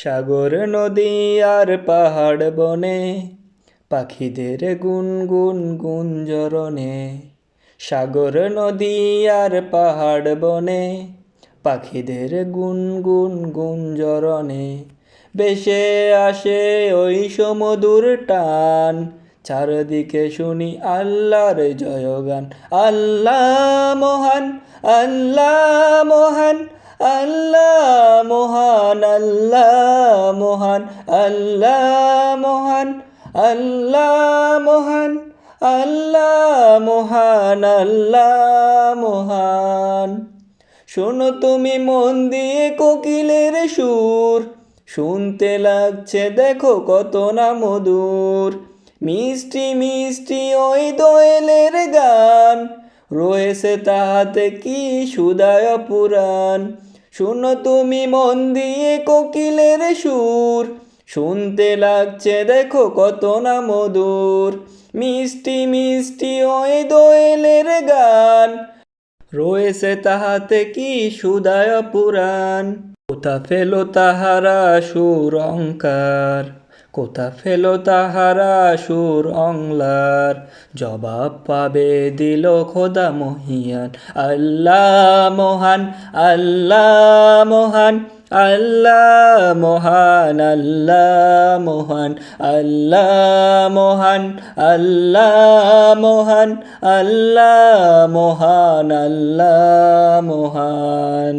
সাগর নদী আর পাহাড় বনে পাখিদের গুনগুন গুঞ্জরণে। সাগর নদী আর পাহাড় বনে পাখিদের গুনগুন গুঞ্জরণে। ভেসে আসে ওই সমুদর টান, চারদিকে শুনি আল্লাহর জয়গান। আল্লাহ মহান, আল্লাহ মহান, আল্লাহ মহান, আল্লাহ মহান, আল্লাহ মহান, আল্লাহ মহান, আল্লাহ মহান, আল্লাহ মহান। শোনো তুমি মন দিয়ে কোকিলের সুর, শুনতে লাগছে দেখো কত না মধুর। মিষ্টি মিষ্টি ওই দোয়েলের গান, রয়েছে তাহাতে কি সুধায় পুরাণ। শোনো তুমি মন দিয়ে কোকিলের সুর, শুনতে লাগছে দেখো কত না মধুর। মিষ্টি মিষ্টি ওই দোয়েলের গান, রয়েছে তাহাতে কি সুধায় পুরাণ। কোথা ফেলো তাহারা সুর অঙ্কার, কোথা ফেলো তাহারা সুর অংলার। জবাব পাবে দিল খোদা মহিয়ান। আল্লাহ মহান, আল্লাহ মহান, আল্লাহ মহান, আল্লাহ মহান, আল্লাহ মহান, আল্লাহ মহান, আল্লাহ মহান, আল্লাহ মহান।